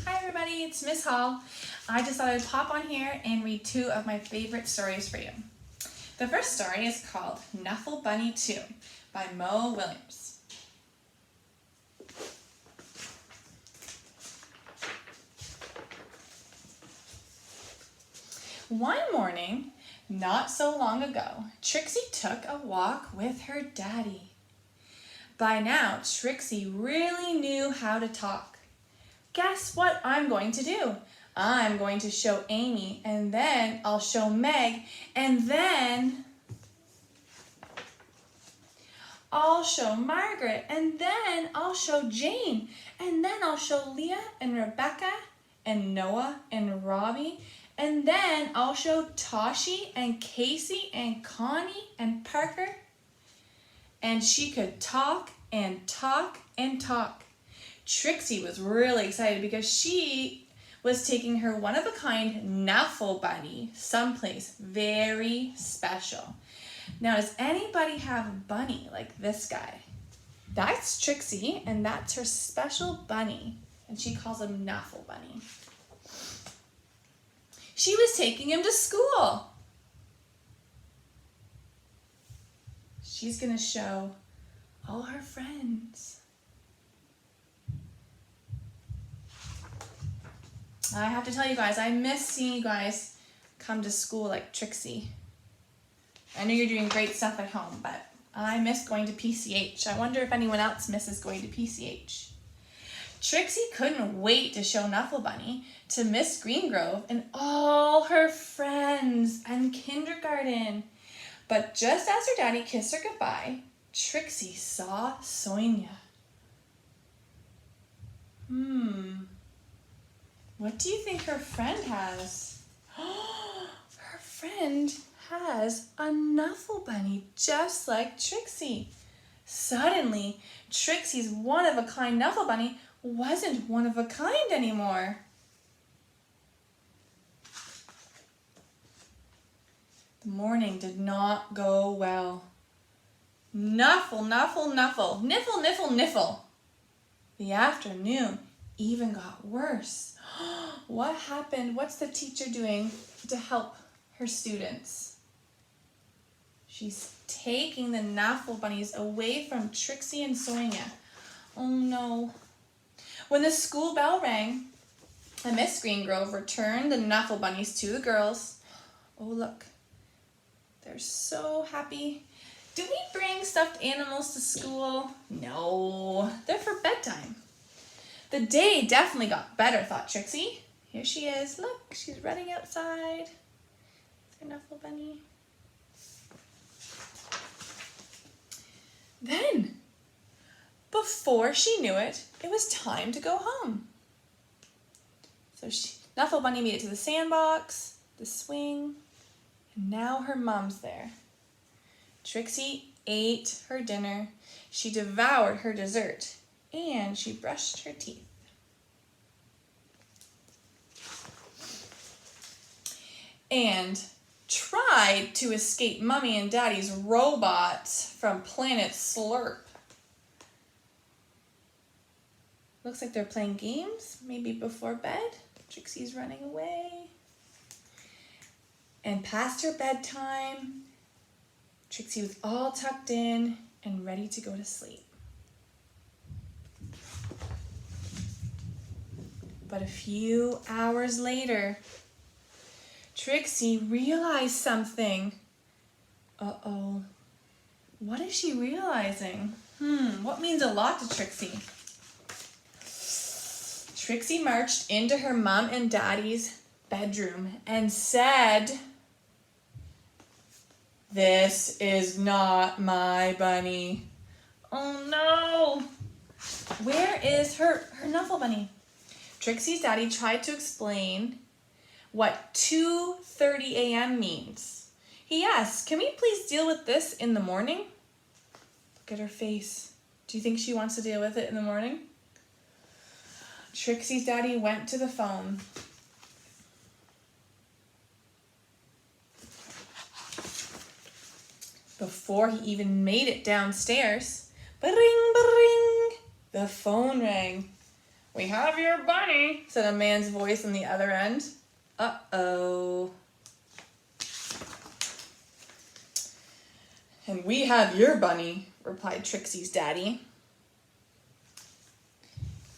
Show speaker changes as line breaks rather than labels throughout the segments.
Hi everybody, it's Miss Hall. I just thought I'd pop on here and read two of my favorite stories for you. The first story is called Knuffle Bunny 2 by Mo Williams. One morning, not so long ago, Trixie took a walk with her daddy. By now, Trixie really knew how to talk. Guess what I'm going to do? I'm going to show Amy, and then I'll show Meg, and then I'll show Margaret, and then I'll show Jane, and then I'll show Leah and Rebecca and Noah and Robbie, and then I'll show Toshi and Casey and Connie and Parker. And she could talk and talk and talk. Trixie was really excited because she was taking her one-of-a-kind Knuffle bunny someplace very special. Now, does anybody have a bunny like this guy? That's Trixie, and that's her special bunny, and she calls him Knuffle Bunny. She was taking him to school. She's gonna show all her friends. I have to tell you guys, I miss seeing you guys come to school like Trixie. I know you're doing great stuff at home, but I miss going to PCH. I wonder if anyone else misses going to PCH. Trixie couldn't wait to show Knuffle Bunny to Miss Greengrove and all her friends and kindergarten. But just as her daddy kissed her goodbye, Trixie saw Sonia. What do you think her friend has? Her friend has a Knuffle Bunny just like Trixie. Suddenly, Trixie's one-of-a-kind Knuffle Bunny wasn't one of a kind anymore. The morning did not go well. Knuffle, Knuffle, Knuffle, Niffle, Niffle, Niffle. The afternoon even got worse. What happened? What's the teacher doing to help her students? She's taking the Knuffle Bunnies away from Trixie and Sonia. Oh no. When the school bell rang, and Miss Greengrove returned the Knuffle Bunnies to the girls. Oh look, they're so happy. Do we bring stuffed animals to school? No, they're for bedtime. The day definitely got better, thought Trixie. Here she is. Look, she's running outside. There's her Knuffle Bunny. Then, before she knew it, it was time to go home. So Knuffle Bunny made it to the sandbox, the swing, and now her mom's there. Trixie ate her dinner, she devoured her dessert, and she brushed her teeth. And tried to escape Mommy and Daddy's robots from Planet Slurp. Looks like they're playing games, maybe before bed. Trixie's running away. And past her bedtime, Trixie was all tucked in and ready to go to sleep. But a few hours later, Trixie realized something. Uh-oh. What is she realizing? What means a lot to Trixie? Trixie marched into her mom and daddy's bedroom and said, "This is not my bunny." Oh no! Where is her Knuffle Bunny? Trixie's daddy tried to explain what 2:30 a.m. means. He asked, "Can we please deal with this in the morning?" Look at her face. Do you think she wants to deal with it in the morning? Trixie's daddy went to the phone. Before he even made it downstairs, ba-ring, ba-ring, the phone rang. "We have your bunny," said a man's voice on the other end. "Uh-oh." "And we have your bunny," replied Trixie's daddy.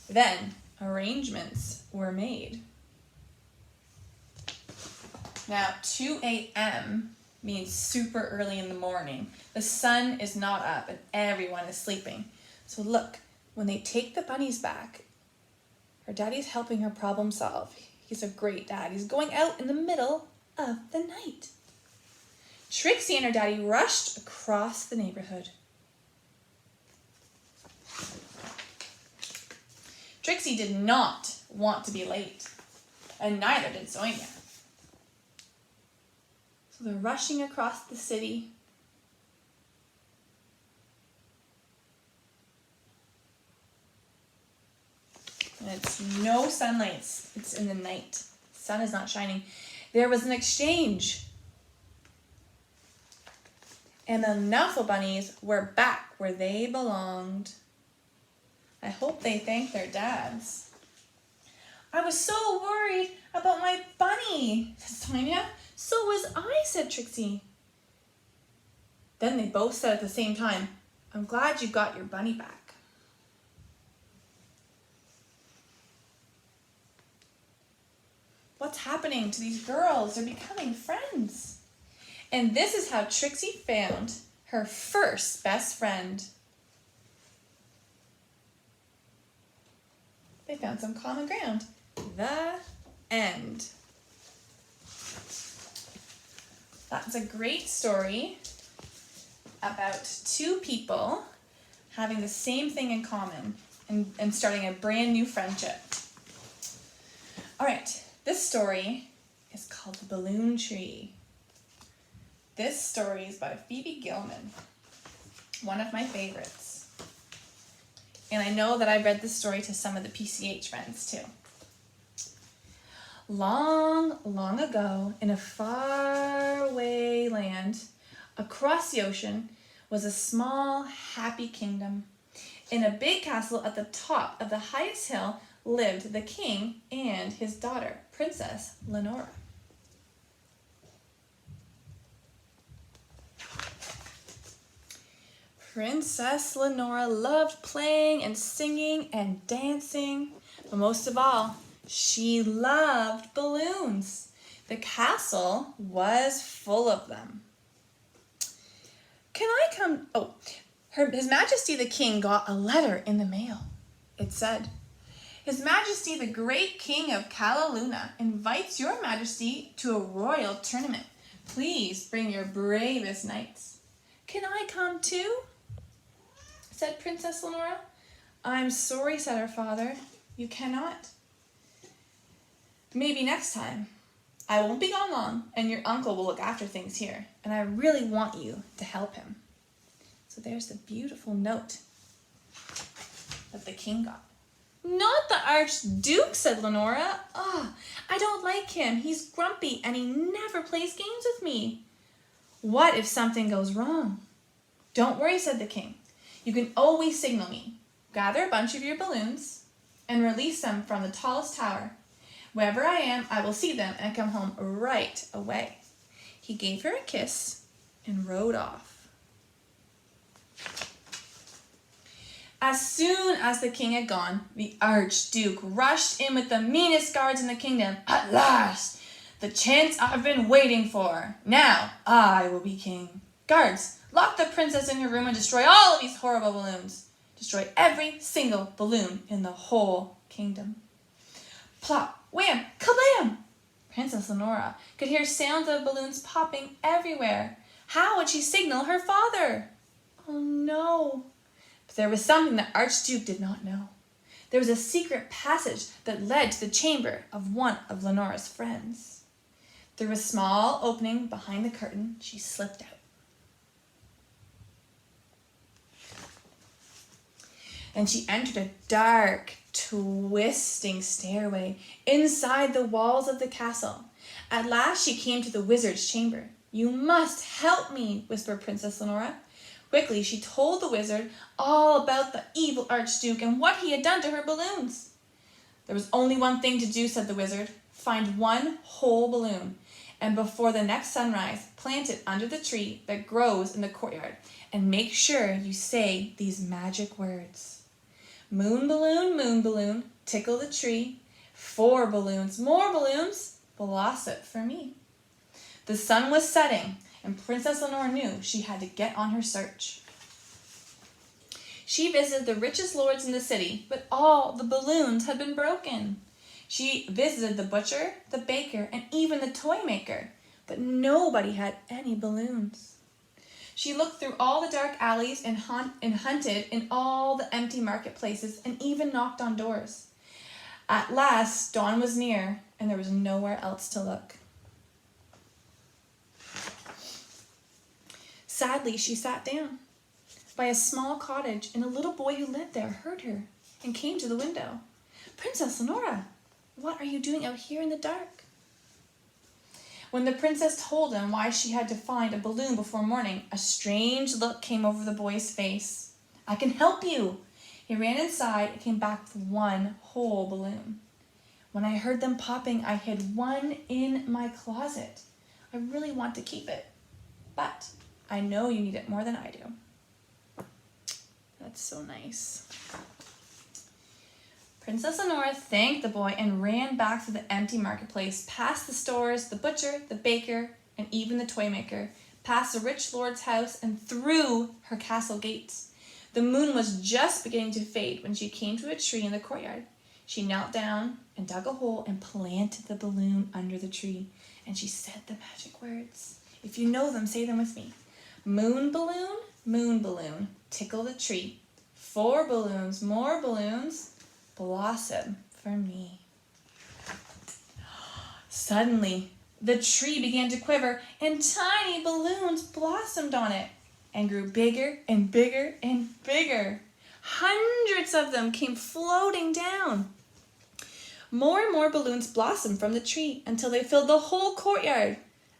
Then arrangements were made. Now, 2 a.m. means super early in the morning. The sun is not up and everyone is sleeping. So look, when they take the bunnies back, her daddy's helping her problem solve. He's a great dad. He's going out in the middle of the night. Trixie and her daddy rushed across the neighborhood. Trixie did not want to be late, and neither did Sonia. So they're rushing across the city. And it's no sunlight. It's in the night. The sun is not shining. There was an exchange. And the Knuffle bunnies were back where they belonged. I hope they thanked their dads. "I was so worried about my bunny," said Sonia. "So was I," said Trixie. Then they both said at the same time, "I'm glad you got your bunny back." What's happening to these girls? They're becoming friends. And this is how Trixie found her first best friend. They found some common ground. The end. That's a great story about two people having the same thing in common and starting a brand new friendship. All right, this story is called The Balloon Tree. This story is by Phoebe Gilman, one of my favorites. And I know that I read this story to some of the PCH friends too. Long, long ago, in a faraway land, across the ocean, was a small, happy kingdom. In a big castle at the top of the highest hill lived the king and his daughter, Princess Lenora. Princess Lenora loved playing and singing and dancing, but most of all, she loved balloons. The castle was full of them. "Can I come?" His Majesty the King got a letter in the mail. It said, "His Majesty the Great King of Kalaluna invites your Majesty to a royal tournament. Please bring your bravest knights." "Can I come too?" said Princess Lenora. "I'm sorry," said her father. "You cannot. Maybe next time. I won't be gone long, and your uncle will look after things here, and I really want you to help him." So there's the beautiful note that the king got. "Not the Archduke," said Lenora. I don't like him. He's grumpy, and he never plays games with me." "What if something goes wrong?" "Don't worry," said the king. "You can always signal me. Gather a bunch of your balloons and release them from the tallest tower. Wherever I am, I will see them and come home right away." He gave her a kiss and rode off. As soon as the king had gone, the Archduke rushed in with the meanest guards in the kingdom. "At last, the chance I've been waiting for. Now I will be king. Guards, lock the princess in her room and destroy all of these horrible balloons. Destroy every single balloon in the whole kingdom." Plop, wham, kablam! Princess Lenora could hear sounds of balloons popping everywhere. How would she signal her father? Oh no! But there was something the Archduke did not know. There was a secret passage that led to the chamber of one of Lenora's friends. Through a small opening behind the curtain, she slipped out. And she entered a dark, twisting stairway inside the walls of the castle. At last she came to the wizard's chamber. "You must help me," whispered Princess Lenora. Quickly she told the wizard all about the evil Archduke and what he had done to her balloons. There was only one thing to do, said the wizard. Find one whole balloon, and before the next sunrise, plant it under the tree that grows in the courtyard, and make sure you say these magic words. Moon balloon, tickle the tree. 4 balloons, more balloons, blossom for me. The sun was setting, and Princess Lenore knew she had to get on her search. She visited the richest lords in the city, but all the balloons had been broken. She visited the butcher, the baker, and even the toy maker, but nobody had any balloons. She looked through all the dark alleys and hunted in all the empty marketplaces and even knocked on doors. At last, dawn was near, and there was nowhere else to look. Sadly, she sat down by a small cottage, and a little boy who lived there heard her and came to the window. Princess Lenora, what are you doing out here in the dark? When the princess told him why she had to find a balloon before morning, a strange look came over the boy's face. I can help you. He ran inside and came back with 1 whole balloon. When I heard them popping, I hid 1 in my closet. I really want to keep it, but I know you need it more than I do. That's so nice. Princess Lenora thanked the boy and ran back through the empty marketplace, past the stores, the butcher, the baker, and even the toy maker, past the rich lord's house and through her castle gates. The moon was just beginning to fade when she came to a tree in the courtyard. She knelt down and dug a hole and planted the balloon under the tree, and she said the magic words. If you know them, say them with me. Moon balloon, tickle the tree. 4 balloons, more balloons, blossom for me. Suddenly, the tree began to quiver, and tiny balloons blossomed on it and grew bigger and bigger and bigger. Hundreds of them came floating down. More and more balloons blossomed from the tree until they filled the whole courtyard.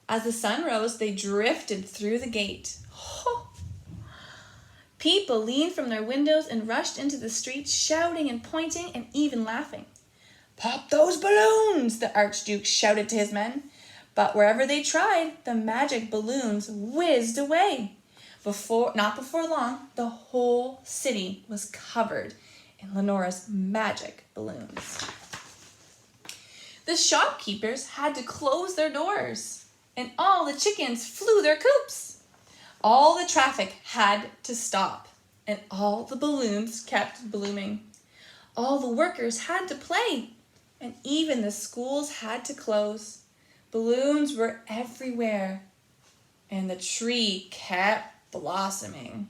As the sun rose, they drifted through the gate. Oh. People leaned from their windows and rushed into the streets, shouting and pointing and even laughing. Pop those balloons, the Archduke shouted to his men. But wherever they tried, the magic balloons whizzed away. Not before long, the whole city was covered in Lenora's magic balloons. The shopkeepers had to close their doors, and all the chickens flew their coops. All the traffic had to stop, and all the balloons kept blooming. All the workers had to play, and even the schools had to close. Balloons were everywhere, and the tree kept blossoming.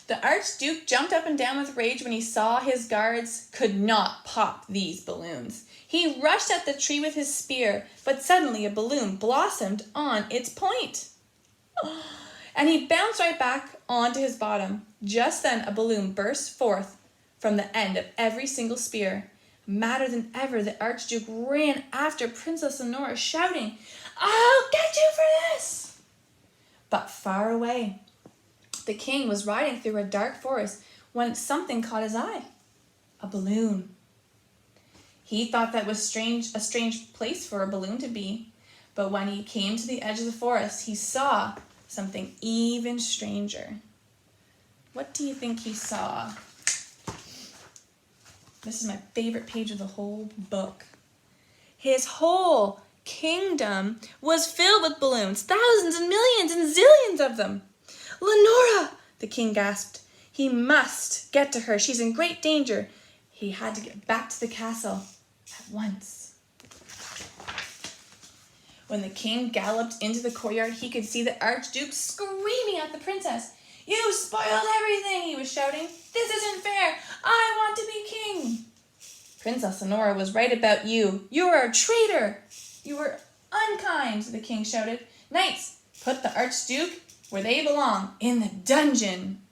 The Archduke jumped up and down with rage when he saw his guards could not pop these balloons. He rushed at the tree with his spear, but suddenly a balloon blossomed on its point. And he bounced right back onto his bottom. Just then a balloon burst forth from the end of every single spear. Madder than ever, the Archduke ran after Princess Lenora, shouting, "I'll get you for this!" But far away, the king was riding through a dark forest when something caught his eye. A balloon. He thought that was a strange place for a balloon to be. But when he came to the edge of the forest, he saw something even stranger. What do you think he saw? This is my favorite page of the whole book. His whole kingdom was filled with balloons, thousands and millions and zillions of them. "Lenora!" the king gasped. He must get to her. She's in great danger. He had to get back to the castle at once. When the king galloped into the courtyard, he could see the Archduke screaming at the princess. "You spoiled everything," he was shouting. "This isn't fair. I want to be king." "Princess Lenora was right about you. You are a traitor. You were unkind," the king shouted. "Knights, put the Archduke where they belong, in the dungeon."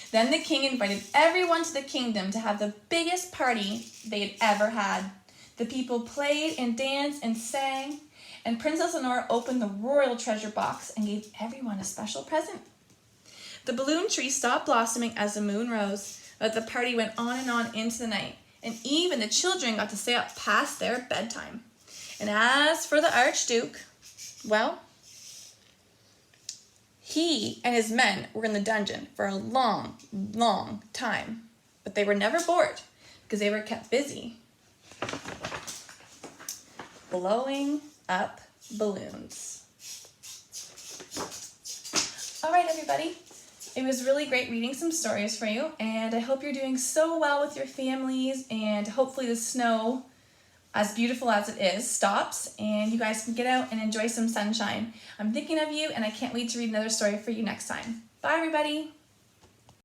Then the king invited everyone to the kingdom to have the biggest party they had ever had. The people played and danced and sang, and Princess Lenora opened the royal treasure box and gave everyone a special present. The balloon tree stopped blossoming as the moon rose, but the party went on and on into the night, and even the children got to stay up past their bedtime. And as for the Archduke, well, he and his men were in the dungeon for a long, long time, but they were never bored because they were kept busy blowing up balloons. All right, everybody. It was really great reading some stories for you, and I hope you're doing so well with your families, and hopefully the snow, as beautiful as it is, stops, and you guys can get out and enjoy some sunshine. I'm thinking of you, and I can't wait to read another story for you next time. Bye, everybody.